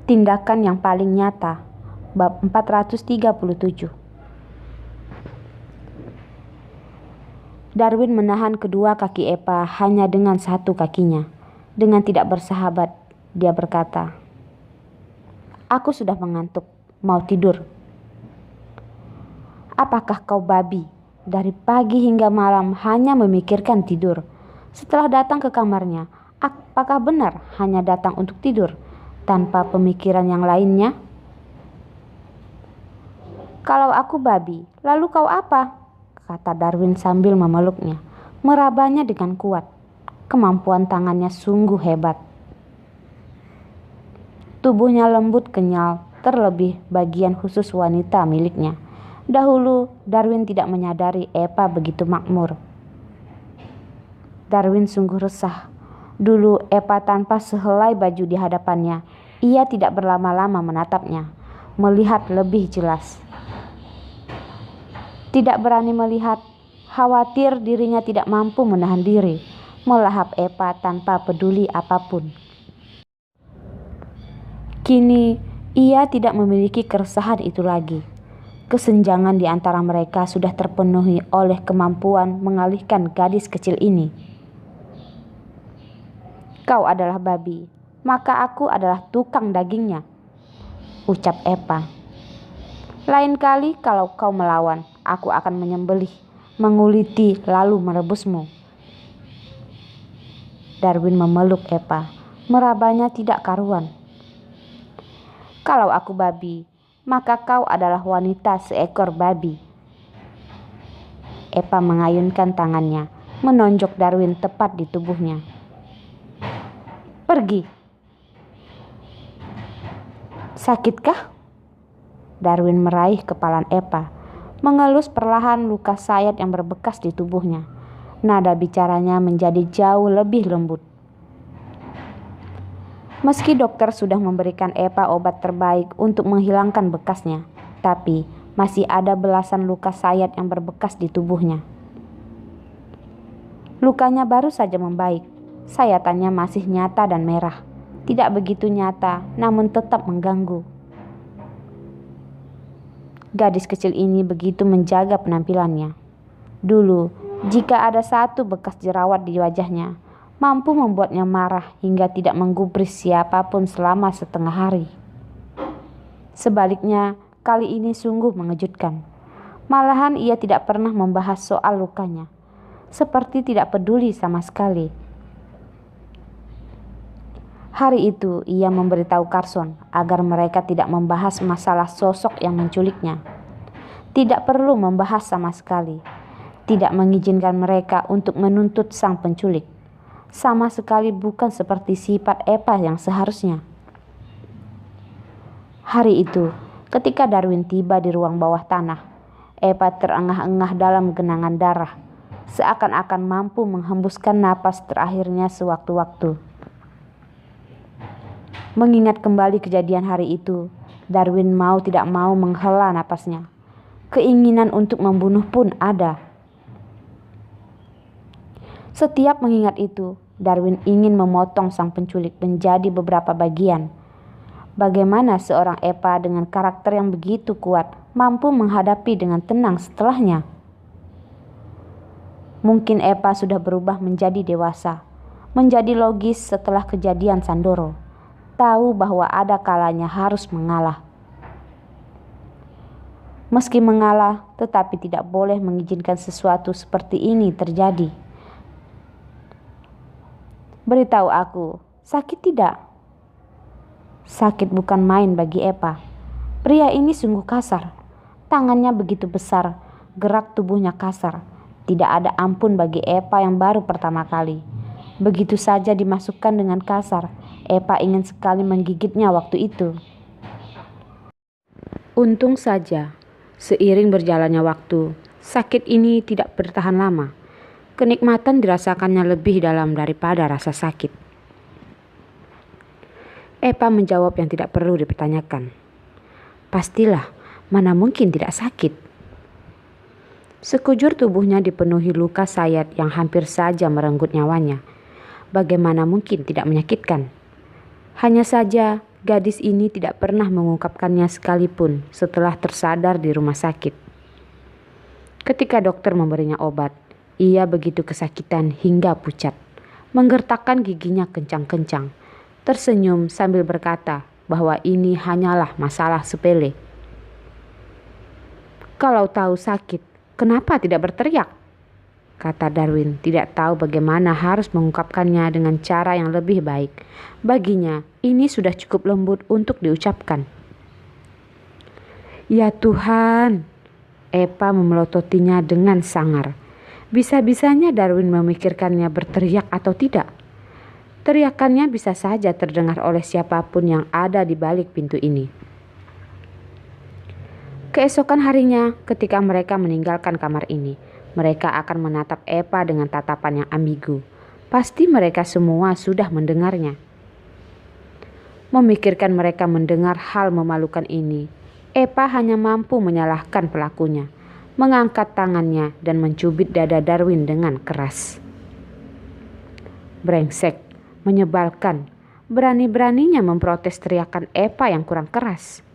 Tindakan yang paling nyata. Bab 437. Darwin menahan kedua kaki Epa hanya dengan satu kakinya. Dengan tidak bersahabat, dia berkata, "Aku sudah mengantuk, mau tidur." "Apakah kau babi? Dari pagi hingga malam hanya memikirkan tidur. Setelah datang ke kamarnya, apakah benar hanya datang untuk tidur, tanpa pemikiran yang lainnya?" "Kalau aku babi, lalu kau apa?" kata Darwin sambil memeluknya, merabanya dengan kuat. Kemampuan tangannya sungguh hebat. Tubuhnya lembut kenyal, terlebih bagian khusus wanita miliknya. Dahulu, Darwin tidak menyadari Epa begitu makmur. Darwin sungguh resah. Dulu Epa tanpa sehelai baju di hadapannya. Ia tidak berlama-lama menatapnya, melihat lebih jelas. Tidak berani melihat, khawatir dirinya tidak mampu menahan diri, melahap Epa tanpa peduli apapun. Kini, ia tidak memiliki keresahan itu lagi. Kesenjangan di antara mereka sudah terpenuhi oleh kemampuan mengalihkan gadis kecil ini. "Kau adalah babi, maka aku adalah tukang dagingnya," ucap Epa. "Lain kali kalau kau melawan, aku akan menyembelih, menguliti lalu merebusmu." Darwin memeluk Epa, merabanya tidak karuan. "Kalau aku babi, maka kau adalah wanita seekor babi." Epa mengayunkan tangannya, menonjok Darwin tepat di tubuhnya. "Pergi." "Sakitkah?" Darwin meraih kepala Epa, mengelus perlahan luka sayat yang berbekas di tubuhnya. Nada bicaranya menjadi jauh lebih lembut. Meski dokter sudah memberikan Epa obat terbaik untuk menghilangkan bekasnya, tapi masih ada belasan luka sayat yang berbekas di tubuhnya. Lukanya baru saja membaik, sayatannya masih nyata dan merah. Tidak begitu nyata, namun tetap mengganggu. Gadis kecil ini begitu menjaga penampilannya. Dulu, jika ada satu bekas jerawat di wajahnya, mampu membuatnya marah hingga tidak menggubris siapapun selama setengah hari. Sebaliknya, kali ini sungguh mengejutkan. Malahan ia tidak pernah membahas soal lukanya, seperti tidak peduli sama sekali. Hari itu ia memberitahu Carson agar mereka tidak membahas masalah sosok yang menculiknya. Tidak perlu membahas sama sekali. Tidak mengizinkan mereka untuk menuntut sang penculik. Sama sekali bukan seperti sifat Epa yang seharusnya. Hari itu, ketika Darwin tiba di ruang bawah tanah, Epa terengah-engah dalam genangan darah, seakan-akan mampu menghembuskan napas terakhirnya sewaktu-waktu. Mengingat kembali kejadian hari itu, Darwin mau tidak mau menghela napasnya. Keinginan untuk membunuh pun ada. Setiap mengingat itu, Darwin ingin memotong sang penculik menjadi beberapa bagian. Bagaimana seorang Epa dengan karakter yang begitu kuat mampu menghadapi dengan tenang setelahnya? Mungkin Epa sudah berubah menjadi dewasa, menjadi logis setelah kejadian Sandoro. Tahu bahwa ada kalanya harus mengalah. Meski mengalah, tetapi tidak boleh mengizinkan sesuatu seperti ini terjadi. "Beritahu aku, sakit tidak?" Sakit bukan main bagi Epa. Pria ini sungguh kasar. Tangannya begitu besar, gerak tubuhnya kasar. Tidak ada ampun bagi Epa yang baru pertama kali. Begitu saja dimasukkan dengan kasar. Epa ingin sekali menggigitnya waktu itu. Untung saja, seiring berjalannya waktu, sakit ini tidak bertahan lama. Kenikmatan dirasakannya lebih dalam daripada rasa sakit. Epa menjawab yang tidak perlu dipertanyakan. "Pastilah, mana mungkin tidak sakit." Sekujur tubuhnya dipenuhi luka sayat yang hampir saja merenggut nyawanya. Bagaimana mungkin tidak menyakitkan? Hanya saja Gadis ini tidak pernah mengungkapkannya sekalipun setelah tersadar di rumah sakit. Ketika dokter memberinya obat, ia begitu kesakitan hingga pucat, menggertakkan giginya kencang-kencang, tersenyum sambil berkata bahwa ini hanyalah masalah sepele. "Kalau tahu sakit, kenapa tidak berteriak?" kata Darwin, tidak tahu bagaimana harus mengungkapkannya dengan cara yang lebih baik. Baginya, ini sudah cukup lembut untuk diucapkan. "Ya Tuhan," Epa memelototinya dengan sangar. Bisa-bisanya Darwin memikirkannya berteriak atau tidak. Teriakannya bisa saja terdengar oleh siapapun yang ada di balik pintu ini. Keesokan harinya, ketika mereka meninggalkan kamar ini, mereka akan menatap Epa dengan tatapan yang ambigu. Pasti mereka semua sudah mendengarnya. Memikirkan mereka mendengar hal memalukan ini, Epa hanya mampu menyalahkan pelakunya, mengangkat tangannya dan mencubit dada Darwin dengan keras. Brengsek, menyebalkan, berani-beraninya memprotes teriakan Epa yang kurang keras.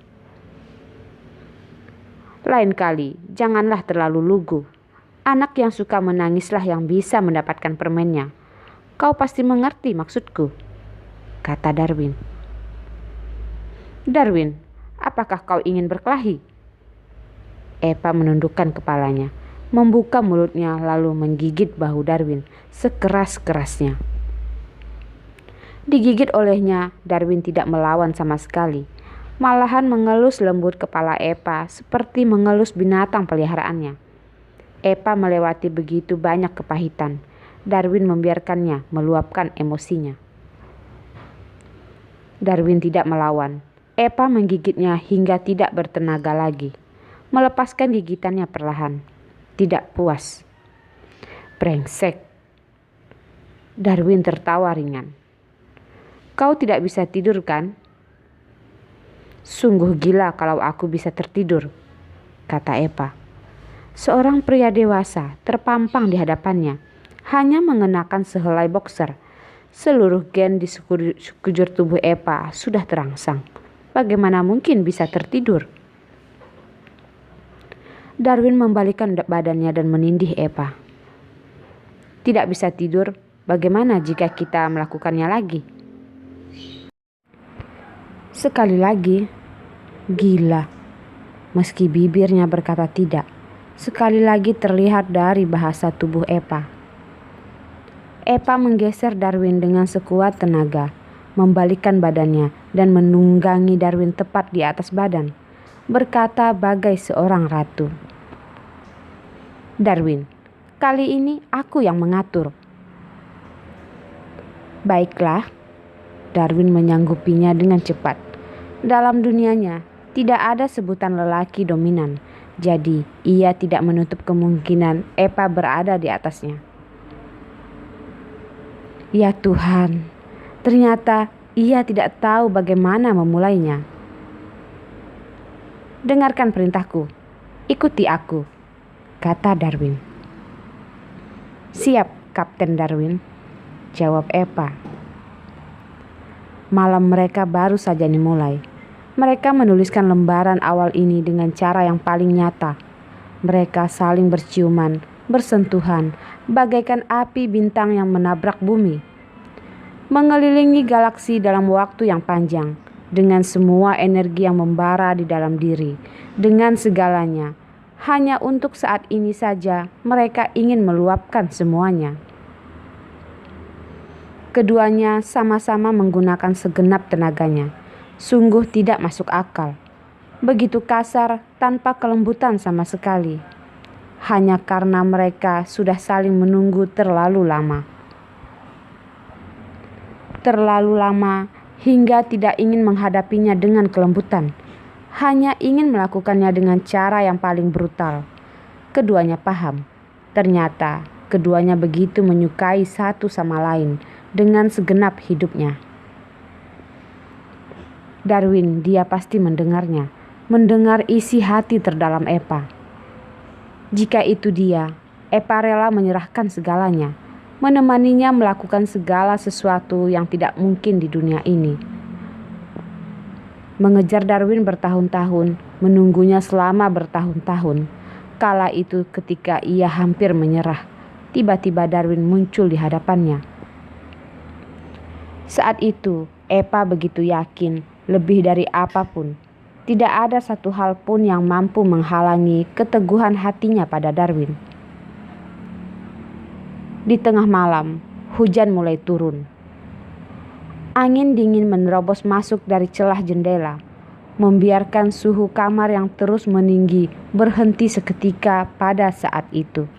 Lain kali, janganlah terlalu lugu. Anak yang suka menangislah yang bisa mendapatkan permennya. Kau pasti mengerti maksudku, kata Darwin. "Darwin, apakah kau ingin berkelahi?" Epa menundukkan kepalanya, membuka mulutnya lalu menggigit bahu Darwin sekeras-kerasnya. Digigit olehnya, Darwin tidak melawan sama sekali. Malahan mengelus lembut kepala Epa seperti mengelus binatang peliharaannya. Epa melewati begitu banyak kepahitan. Darwin membiarkannya meluapkan emosinya. Darwin tidak melawan. Epa menggigitnya hingga tidak bertenaga lagi. Melepaskan gigitannya perlahan. Tidak puas. "Brengsek." Darwin tertawa ringan. "Kau tidak bisa tidur kan?" "Sungguh gila kalau aku bisa tertidur," kata Epa. Seorang pria dewasa terpampang di hadapannya, hanya mengenakan sehelai boxer. Seluruh gen di sekujur tubuh Epa sudah terangsang. Bagaimana mungkin bisa tertidur? Darwin membalikkan badannya dan menindih Epa. "Tidak bisa tidur, bagaimana jika kita melakukannya lagi?" Sekali lagi, gila. Meski bibirnya berkata tidak, sekali lagi terlihat dari bahasa tubuh Epa. Epa menggeser Darwin dengan sekuat tenaga, membalikkan badannya dan menunggangi Darwin tepat di atas badan, berkata bagai seorang ratu. "Darwin, kali ini aku yang mengatur." "Baiklah." Darwin menyanggupinya dengan cepat. Dalam dunianya, tidak ada sebutan lelaki dominan, jadi ia tidak menutup kemungkinan Epa berada di atasnya. Ya Tuhan, ternyata ia tidak tahu bagaimana memulainya. "Dengarkan perintahku, ikuti aku," kata Darwin. "Siap, Kapten Darwin," jawab Epa. Malam mereka baru saja dimulai. Mereka menuliskan lembaran awal ini dengan cara yang paling nyata. Mereka saling berciuman, bersentuhan, bagaikan api bintang yang menabrak bumi. Mengelilingi galaksi dalam waktu yang panjang, dengan semua energi yang membara di dalam diri, dengan segalanya. Hanya untuk saat ini saja mereka ingin meluapkan semuanya. Keduanya sama-sama menggunakan segenap tenaganya. Sungguh tidak masuk akal. Begitu kasar tanpa kelembutan sama sekali. Hanya karena mereka sudah saling menunggu terlalu lama. Terlalu lama hingga tidak ingin menghadapinya dengan kelembutan. Hanya ingin melakukannya dengan cara yang paling brutal. Keduanya paham. Ternyata keduanya begitu menyukai satu sama lain dengan segenap hidupnya. Darwin, dia pasti mendengarnya, mendengar isi hati terdalam Epa. Jika itu dia, Epa rela menyerahkan segalanya, menemaninya melakukan segala sesuatu yang tidak mungkin di dunia ini. mengejar Darwin bertahun-tahun, menunggunya selama bertahun-tahun. Kala itu ketika ia hampir menyerah, tiba-tiba Darwin muncul di hadapannya. Saat itu, Epa begitu yakin, lebih dari apapun, tidak ada satu hal pun yang mampu menghalangi keteguhan hatinya pada Darwin. Di tengah malam, hujan mulai turun. Angin dingin menerobos masuk dari celah jendela, membiarkan suhu kamar yang terus meninggi berhenti seketika pada saat itu.